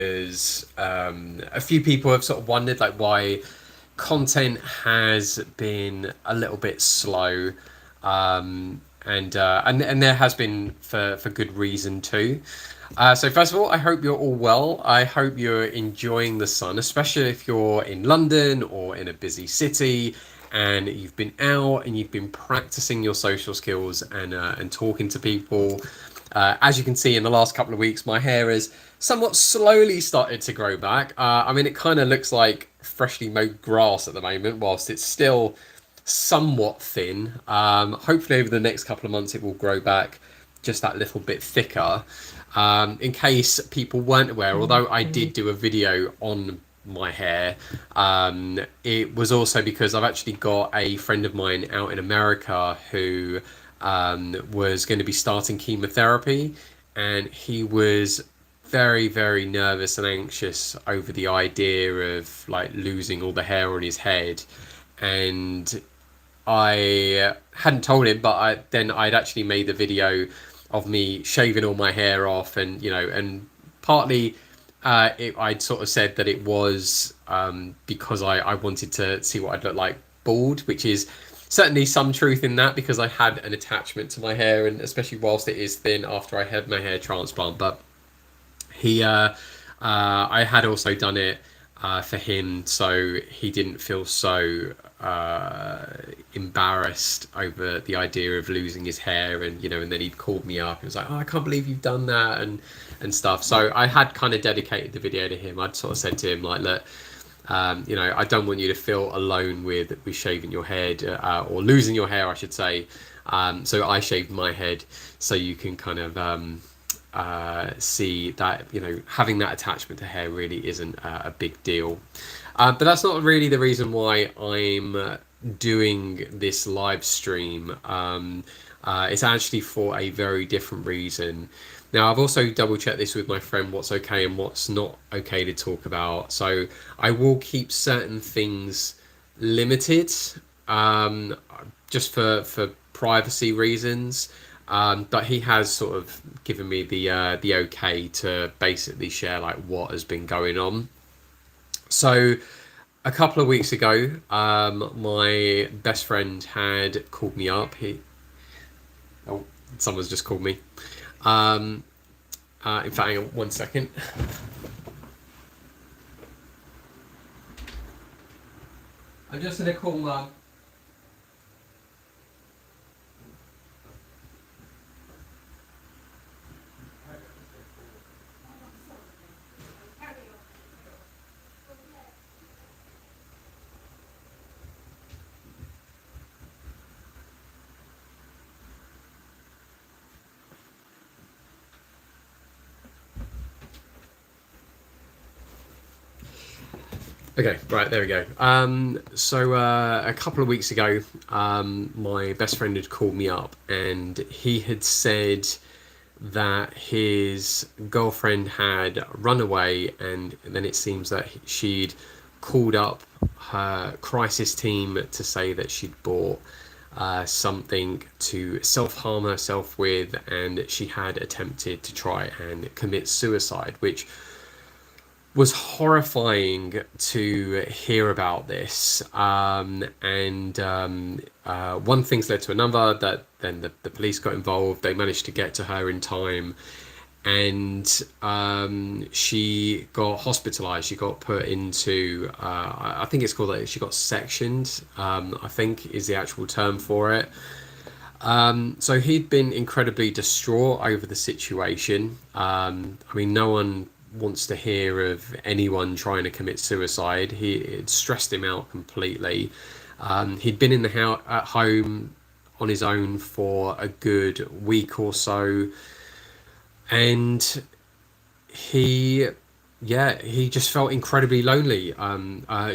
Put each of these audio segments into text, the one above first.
is a few people have sort of wondered like why content has been a little bit slow, and there has been for good reason too. So first of all, I hope you're all well. I hope you're enjoying the sun, especially if you're in London or in a busy city and you've been out and you've been practicing your social skills and talking to people. As you can see in the last couple of weeks, my hair has somewhat slowly started to grow back. I mean, it kind of looks like freshly mowed grass at the moment, whilst it's still somewhat thin. Hopefully, over the next couple of months, it will grow back just that little bit thicker. In case people weren't aware, although I did do a video on my hair, it was also because I've actually got a friend of mine out in America who was going to be starting chemotherapy, and he was very, very nervous and anxious over the idea of like losing all the hair on his head. And I hadn't told him, but I'd actually made the video of me shaving all my hair off, and and partly I'd sort of said that it was because I wanted to see what I'd look like bald, which is certainly some truth in that because I had an attachment to my hair, and especially whilst it is thin after I had my hair transplant. But I had also done it for him, so he didn't feel so embarrassed over the idea of losing his hair, and then he'd called me up and was like, "Oh, I can't believe you've done that," and stuff. So I had kind of dedicated the video to him. I'd sort of said to him like, "Look, I don't want you to feel alone with shaving your head or losing your hair, I should say." So I shaved my head, so you can kind of see that having that attachment to hair really isn't a big deal. But that's not really the reason why I'm doing this live stream. It's actually for a very different reason. Now, I've also double checked this with my friend, what's okay and what's not okay to talk about. So I will keep certain things limited, um, just for privacy reasons. But he has sort of given me the okay to basically share like what has been going on. So a couple of weeks ago, my best friend had called me up. Oh, someone's just called me. Um, in fact, hang on 1 second. I'm just gonna call. Okay, right, there we go. So a couple of weeks ago, my best friend had called me up and he had said that his girlfriend had run away, and then it seems that she'd called up her crisis team to say that she'd bought something to self-harm herself with, and she had attempted to try and commit suicide, which was horrifying to hear about this. And one thing's led to another, that then the police got involved. They managed to get to her in time, and she got hospitalized. She got put into, I think it's called, like, she got sectioned, I think is the actual term for it. So he'd been incredibly distraught over the situation. I mean, no one wants to hear of anyone trying to commit suicide. It stressed him out completely. He'd been in the house at home on his own for a good week or so, and he he just felt incredibly lonely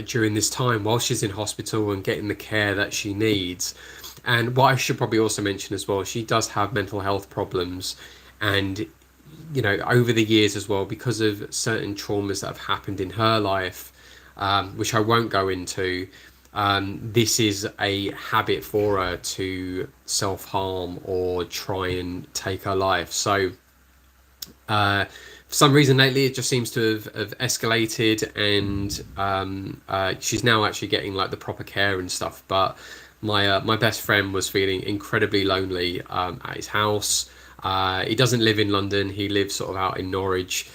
during this time while she's in hospital and getting the care that she needs. And what I should probably also mention as well, she does have mental health problems, and over the years as well, because of certain traumas that have happened in her life, which I won't go into, this is a habit for her to self harm or try and take her life. So for some reason lately it just seems to have escalated, and she's now actually getting like the proper care and stuff. But my best friend was feeling incredibly lonely at his house. He doesn't live in London, he lives sort of out in Norwich.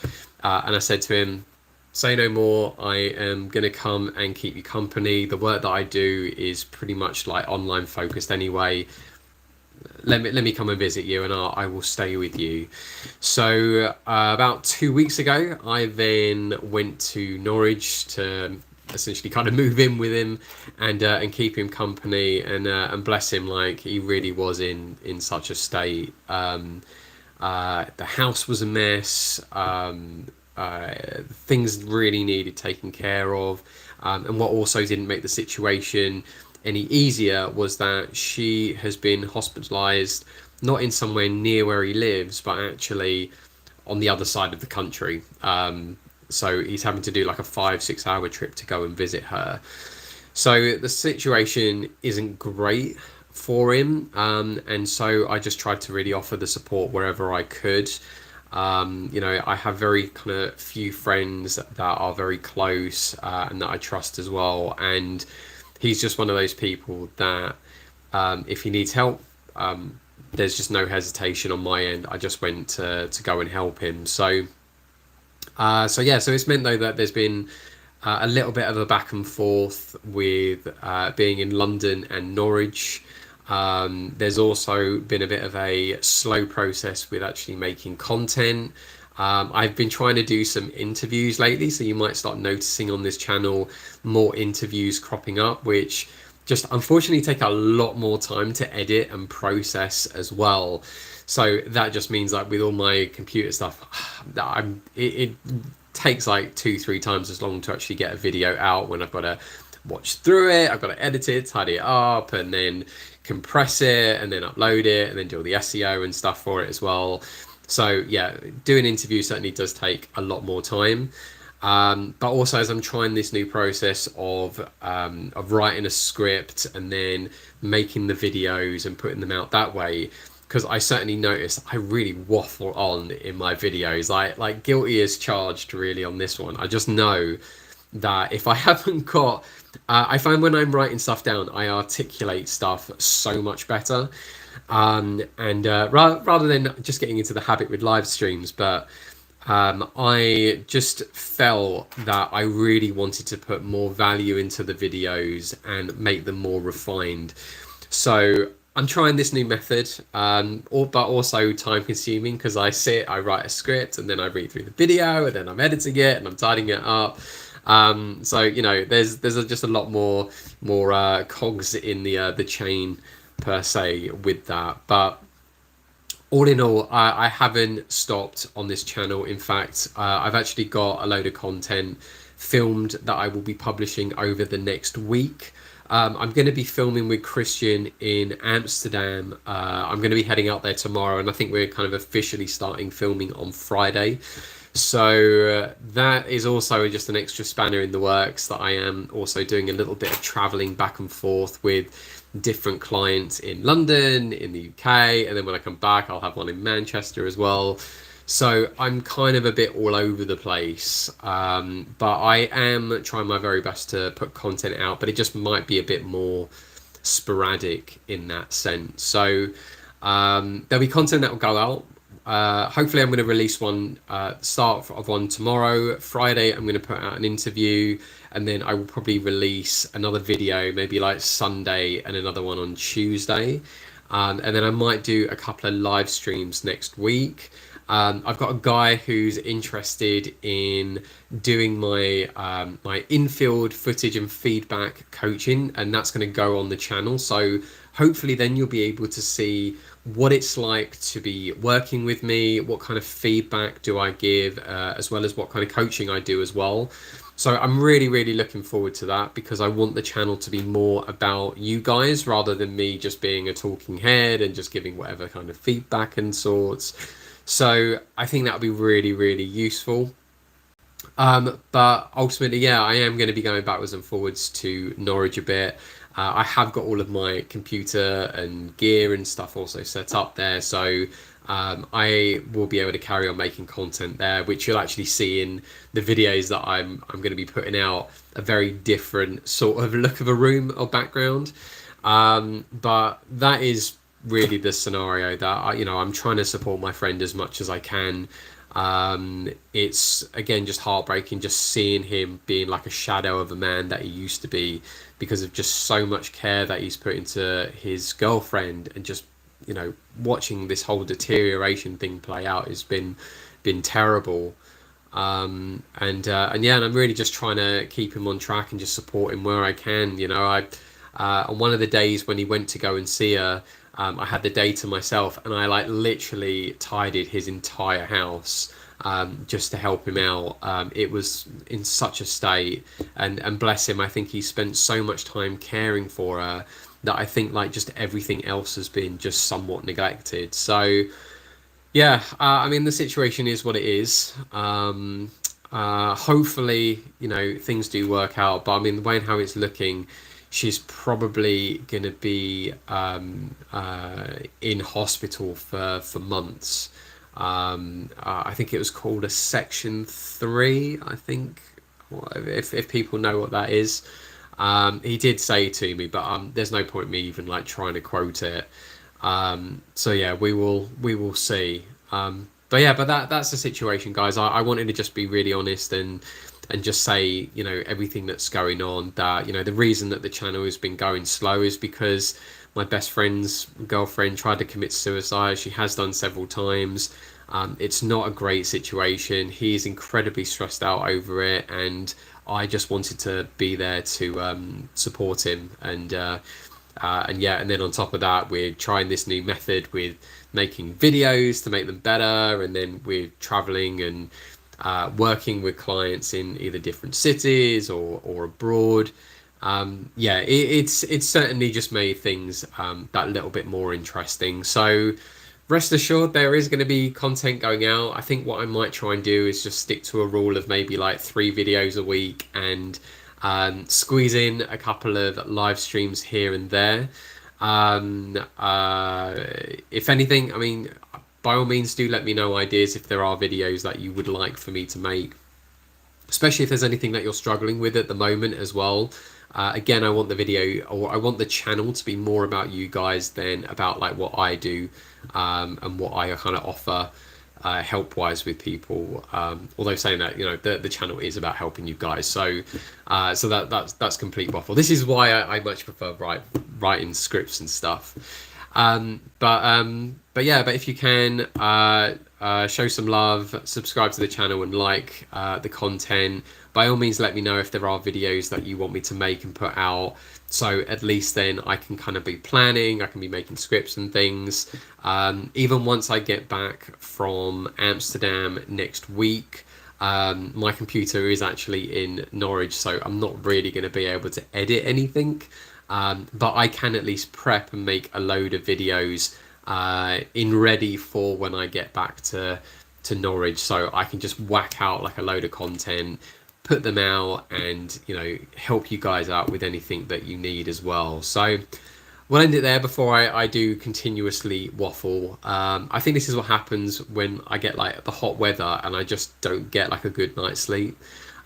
And I said to him, say no more. I am going to come and keep you company. The work that I do is pretty much like online focused anyway. Let me come and visit you, and I will stay with you. So about 2 weeks ago, I then went to Norwich to essentially kind of move in with him and keep him company, and bless him, like he really was in such a state. The house was a mess. Things really needed taking care of. And what also didn't make the situation any easier was that she has been hospitalized, not in somewhere near where he lives, but actually on the other side of the country. So he's having to do like a 5-6 hour trip to go and visit her. So the situation isn't great for him, and so I just tried to really offer the support wherever I could. I have very kind of few friends that are very close and that I trust as well, and he's just one of those people that if he needs help, there's just no hesitation on my end. I just went to go and help him. So it's meant though that there's been a little bit of a back and forth with being in London and Norwich. There's also been a bit of a slow process with actually making content. I've been trying to do some interviews lately, so you might start noticing on this channel more interviews cropping up, which just unfortunately take a lot more time to edit and process as well. So that just means like with all my computer stuff, it takes like 2-3 times as long to actually get a video out when I've got to watch through it, I've got to edit it, tidy it up, and then compress it, and then upload it, and then do all the SEO and stuff for it as well. So yeah, doing interviews certainly does take a lot more time. But also as I'm trying this new process of writing a script and then making the videos and putting them out that way, because I certainly noticed I really waffle on in my videos, like guilty as charged really on this one. I just know that if I haven't got, I find when I'm writing stuff down, I articulate stuff so much better. Rather than just getting into the habit with live streams, but I just felt that I really wanted to put more value into the videos and make them more refined. So I'm trying this new method, but also time consuming, because I write a script, and then I read through the video, and then I'm editing it, and I'm tidying it up. There's just a lot more cogs in the chain per se with that. But all in all, I haven't stopped on this channel. In fact, I've actually got a load of content filmed that I will be publishing over the next week. I'm going to be filming with Christian in Amsterdam. I'm going to be heading out there tomorrow, and I think we're kind of officially starting filming on Friday. So that is also just an extra spanner in the works, that I am also doing a little bit of traveling back and forth with different clients in London, in the UK, and then when I come back I'll have one in Manchester as well. So I'm kind of a bit all over the place, but I am trying my very best to put content out, but it just might be a bit more sporadic in that sense. So there'll be content that will go out. Hopefully I'm going to release one, start of one tomorrow. Friday I'm going to put out an interview, and then I will probably release another video maybe like Sunday, and another one on Tuesday. And then I might do a couple of live streams next week. I've got a guy who's interested in doing my infield footage and feedback coaching, and that's going to go on the channel. So hopefully then you'll be able to see what it's like to be working with me, what kind of feedback do I give, as well as what kind of coaching I do as well. So I'm really, really looking forward to that, because I want the channel to be more about you guys rather than me just being a talking head and just giving whatever kind of feedback and sorts. So I think that would be really, really useful. But ultimately, yeah, I am going to be going backwards and forwards to Norwich a bit. I have got all of my computer and gear and stuff also set up there, so I will be able to carry on making content there, which you'll actually see in the videos that I'm going to be putting out. A very different sort of look of a room or background, but that is really the scenario that I'm trying to support my friend as much as I can. It's again just heartbreaking just seeing him being like a shadow of a man that he used to be because of just so much care that he's put into his girlfriend, and just watching this whole deterioration thing play out has been terrible. And yeah, and I'm really just trying to keep him on track and just support him where I can. I on one of the days when he went to go and see her, I had the day to myself, and I like literally tidied his entire house just to help him out. It was in such a state, and bless him, I think he spent so much time caring for her that I think like just everything else has been just somewhat neglected. So yeah, I mean the situation is what it is. Hopefully, things do work out. But I mean, the way and how it's looking, she's probably going to be in hospital for months. I think it was called a Section 3. I think, if people know what that is. He did say to me, but there's no point me even like trying to quote it. So yeah, we will see. But yeah, but that's the situation, guys. I wanted to just be really honest and just say, everything that's going on. That the reason that the channel has been going slow is because my best friend's girlfriend tried to commit suicide. She has done several times. It's not a great situation. He's incredibly stressed out over it, and I just wanted to be there to support him. And yeah, and then on top of that, we're trying this new method with making videos to make them better, and then we're traveling and working with clients in either different cities or abroad. Yeah, it's certainly just made things that little bit more interesting. So rest assured, there is going to be content going out. I think what I might try and do is just stick to a rule of maybe like 3 videos a week, and squeeze in a couple of live streams here and there. If anything, I mean, by all means, do let me know ideas if there are videos that you would like for me to make, especially if there's anything that you're struggling with at the moment as well. Again, I want the video, or I want the channel to be more about you guys than about like what I do, and what I kind of offer help wise with people. Although saying that, the channel is about helping you guys. So that's complete waffle. This is why I much prefer writing scripts and stuff. But yeah, but if you can show some love, subscribe to the channel, and like the content. By all means, let me know if there are videos that you want me to make and put out. So at least then I can kind of be planning, I can be making scripts and things. Even once I get back from Amsterdam next week, my computer is actually in Norwich, so I'm not really going to be able to edit anything. But I can at least prep and make a load of videos in ready for when I get back to Norwich, so I can just whack out like a load of content, put them out, and help you guys out with anything that you need as well. So we'll end it there before I do continuously waffle. I think this is what happens when I get like the hot weather and I just don't get like a good night's sleep.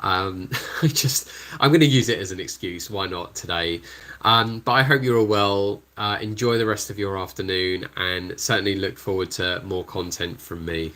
I'm going to use it as an excuse. Why not today? But I hope you're all well. Enjoy the rest of your afternoon, and certainly look forward to more content from me.